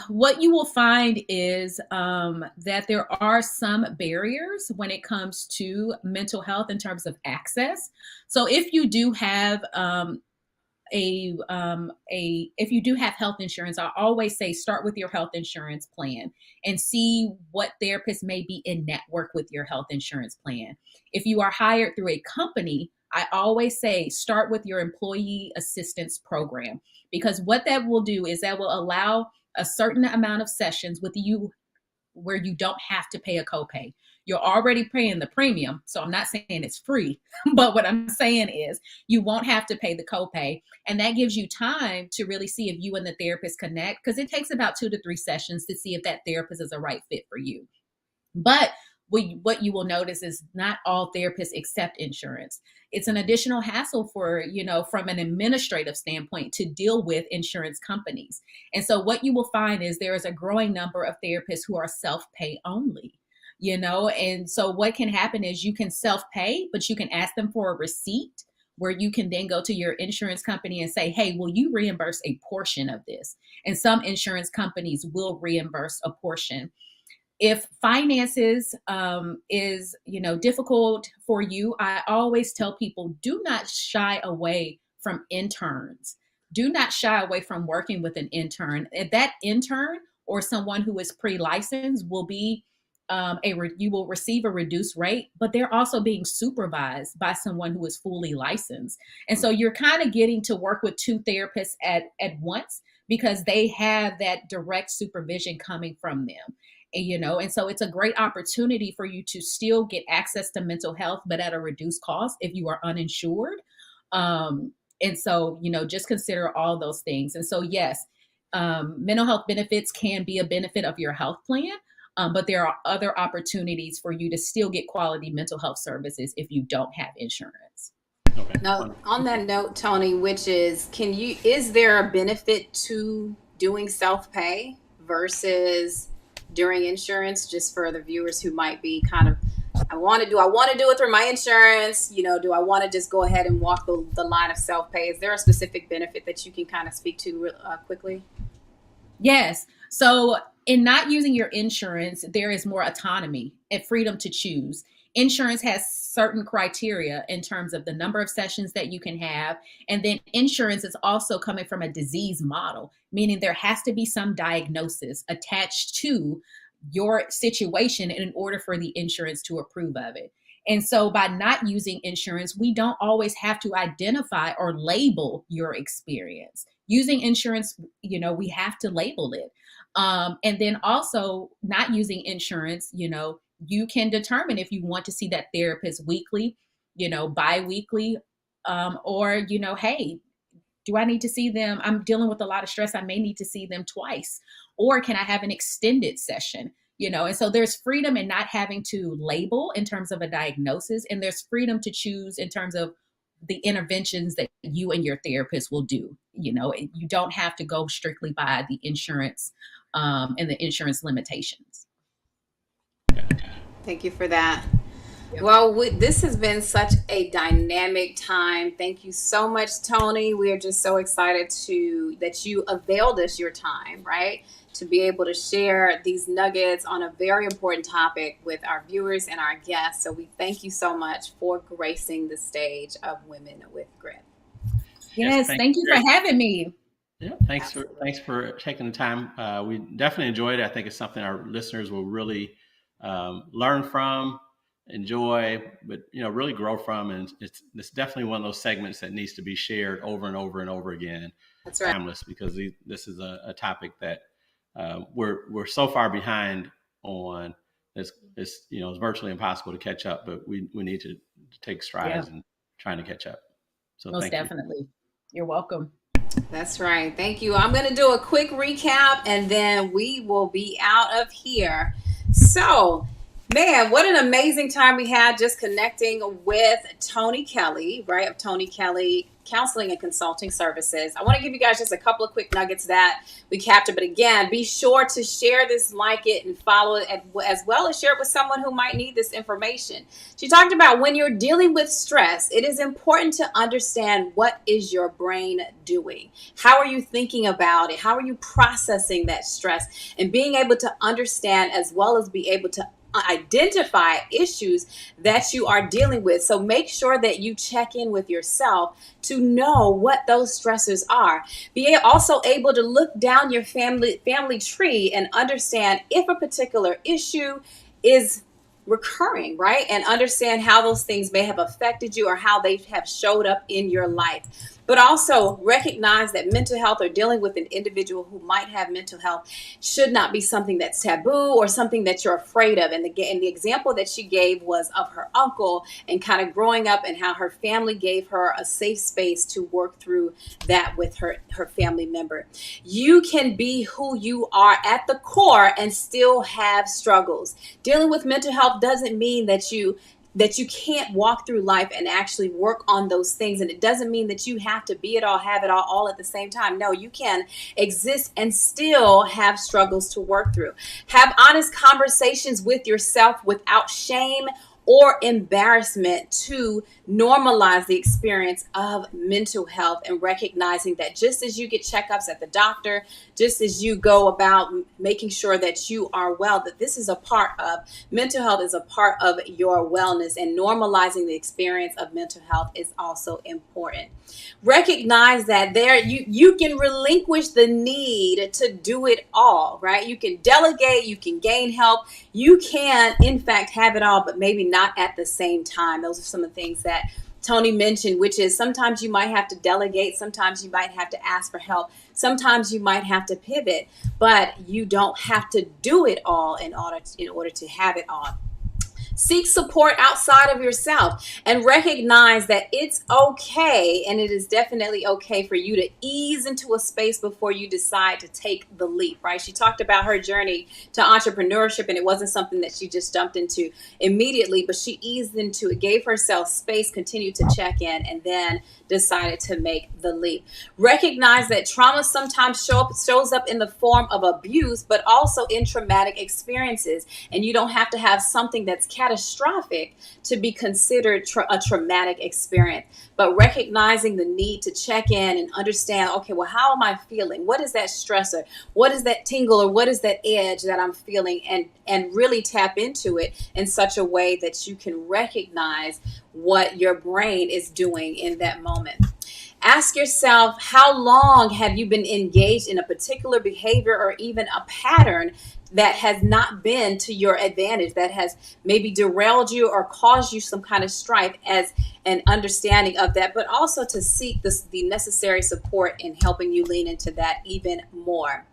what you will find is that there are some barriers when it comes to mental health in terms of access. So, if you do have if you do have health insurance, I always say start with your health insurance plan and see what therapists may be in network with your health insurance plan. If you are hired through a company, I always say start with your employee assistance program, because what that will do is that will allow a certain amount of sessions with you where you don't have to pay a copay. You're already paying the premium, so I'm not saying it's free, but what I'm saying is you won't have to pay the copay, and that gives you time to really see if you and the therapist connect, because it takes about 2 to 3 sessions to see if that therapist is a right fit for you. But what you will notice is not all therapists accept insurance. It's an additional hassle for, from an administrative standpoint to deal with insurance companies. And so what you will find is there is a growing number of therapists who are self-pay only, and so what can happen is you can self-pay, but you can ask them for a receipt where you can then go to your insurance company and say, hey, will you reimburse a portion of this? And some insurance companies will reimburse a portion. If finances is difficult for you, I always tell people, do not shy away from interns. Do not shy away from working with an intern. If that intern or someone who is pre-licensed will be you will receive a reduced rate, but they're also being supervised by someone who is fully licensed. And so you're kind of getting to work with 2 therapists at once, because they have that direct supervision coming from them. And so it's a great opportunity for you to still get access to mental health, but at a reduced cost if you are uninsured. And so, just consider all those things. And so, yes, mental health benefits can be a benefit of your health plan, but there are other opportunities for you to still get quality mental health services if you don't have insurance. Okay. Now, on that note, Toni, is there a benefit to doing self-pay versus during insurance, just for the viewers who might be kind of, I want to do it through my insurance, do I want to just go ahead and walk the line of self-pay? Is there a specific benefit that you can kind of speak to quickly? Yes. So in not using your insurance, there is more autonomy and freedom to choose. Insurance has certain criteria in terms of the number of sessions that you can have. And then insurance is also coming from a disease model, meaning there has to be some diagnosis attached to your situation in order for the insurance to approve of it. And so by not using insurance, we don't always have to identify or label your experience. Using insurance, we have to label it. And then also not using insurance, you can determine if you want to see that therapist weekly, bi-weekly, or, hey, do I need to see them? I'm dealing with a lot of stress. I may need to see them twice. Or can I have an extended session? And so there's freedom in not having to label in terms of a diagnosis, and there's freedom to choose in terms of the interventions that you and your therapist will do. You don't have to go strictly by the insurance and the insurance limitations. Thank you for that. Well, this has been such a dynamic time. Thank you so much, Toni. We are just so excited that you availed us your time, right? To be able to share these nuggets on a very important topic with our viewers and our guests. So we thank you so much for gracing the stage of Women with Grit. Yes, thank you for having me. Yeah, thanks for taking the time. We definitely enjoyed it. I think it's something our listeners will really learn from, enjoy, but really grow from. And it's definitely one of those segments that needs to be shared over and over and over again. That's right. Timeless, because this is a topic that we're so far behind on. It's virtually impossible to catch up, but we need to take strides in trying to catch up. So most definitely. You're welcome. That's right. Thank you. I'm going to do a quick recap and then we will be out of here. So, man, what an amazing time we had just connecting with Toni Kelly, right? Of Toni Kelly Counseling and Consulting Services. I want to give you guys just a couple of quick nuggets that we captured. But again, be sure to share this, like it, and follow it, as well as share it with someone who might need this information. She talked about when you're dealing with stress, it is important to understand what is your brain doing. How are you thinking about it? How are you processing that stress? And being able to understand, as well as be able to identify issues that you are dealing with. So make sure that you check in with yourself to know what those stressors are. Be also able to look down your family tree and understand if a particular issue is recurring, right? And understand how those things may have affected you or how they have showed up in your life. But also recognize that mental health or dealing with an individual who might have mental health should not be something that's taboo or something that you're afraid of. And the example that she gave was of her uncle and kind of growing up and how her family gave her a safe space to work through that with her family member. You can be who you are at the core and still have struggles. Dealing with mental health doesn't mean that you can't walk through life and actually work on those things. And it doesn't mean that you have to be it all, have it all at the same time. No, you can exist and still have struggles to work through. Have honest conversations with yourself without shame or embarrassment to normalize the experience of mental health, and recognizing that just as you get checkups at the doctor, just as you go about making sure that you are well, that this is a part of mental health, is a part of your wellness, and normalizing the experience of mental health is also important. Recognize that you can relinquish the need to do it all, right? You can delegate, you can gain help, you can in fact have it all, but maybe not at the same time. Those are some of the things that Toni mentioned, which is sometimes you might have to delegate, sometimes you might have to ask for help, sometimes you might have to pivot, but you don't have to do it all in order to have it all. Seek support outside of yourself and recognize that it's okay, and it is definitely okay for you to ease into a space before you decide to take the leap, right? She talked about her journey to entrepreneurship, and it wasn't something that she just jumped into immediately, but she eased into it, gave herself space, continued to check in, and then decided to make the leap. Recognize that trauma sometimes shows up in the form of abuse, but also in traumatic experiences, and you don't have to have something that's catastrophic to be considered a traumatic experience. But recognizing the need to check in and understand, okay, well, how am I feeling? What is that stressor? What is that tingle, or what is that edge that I'm feeling? And really tap into it in such a way that you can recognize what your brain is doing in that moment. Ask yourself, how long have you been engaged in a particular behavior or even a pattern that has not been to your advantage, that has maybe derailed you or caused you some kind of strife, as an understanding of that, but also to seek the necessary support in helping you lean into that even more.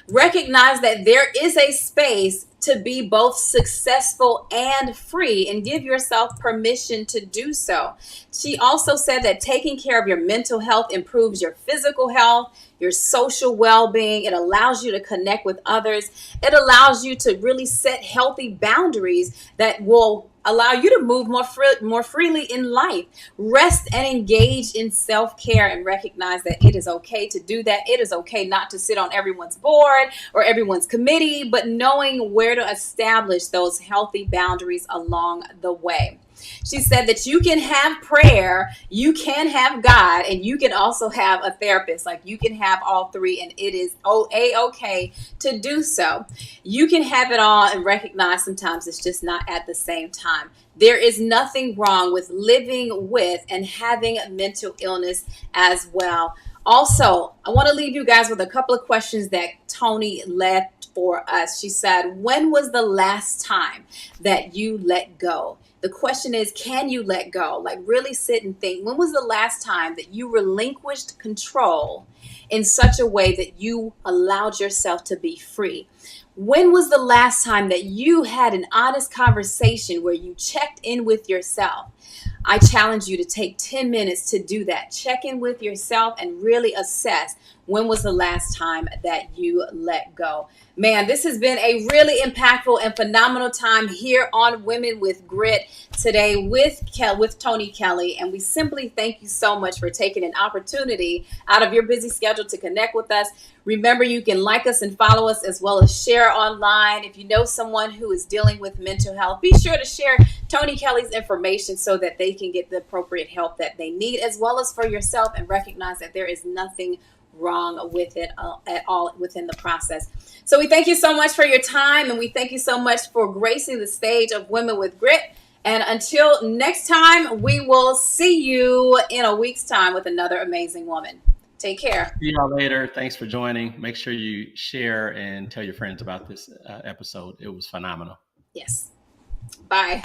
Recognize that there is a space to be both successful and free, and give yourself permission to do so. She also said that taking care of your mental health improves your physical health, your social well-being. It allows you to connect with others. It allows you to really set healthy boundaries that will allow you to move more freely in life. Rest and engage in self-care, and recognize that it is okay to do that. It is okay not to sit on everyone's board or everyone's committee, but knowing where to establish those healthy boundaries along the way. She said that you can have prayer, you can have God, and you can also have a therapist. Like, you can have all three, and it is okay to do so. You can have it all and recognize sometimes it's just not at the same time. There is nothing wrong with living with and having mental illness as well. Also, I want to leave you guys with a couple of questions that Toni left for us. She said, when was the last time that you let go? The question is, can you let go? Like, really sit and think. When was the last time that you relinquished control in such a way that you allowed yourself to be free? When was the last time that you had an honest conversation where you checked in with yourself? I challenge you to take 10 minutes to do that. Check in with yourself and really assess, when was the last time that you let go? Man, this has been a really impactful and phenomenal time here on Women with Grit today with Toni Kelly. And we simply thank you so much for taking an opportunity out of your busy schedule to connect with us. Remember, you can like us and follow us, as well as share online. If you know someone who is dealing with mental health, be sure to share Toni Kelly's information so that they can get the appropriate help that they need, as well as for yourself, and recognize that there is nothing wrong with it at all within the process. So we thank you so much for your time, and we thank you so much for gracing the stage of Women with Grit. And until next time, we will see you in a week's time with another amazing woman. Take care. See y'all later. Thanks for joining. Make sure you share and tell your friends about this episode. It was phenomenal. Yes. Bye.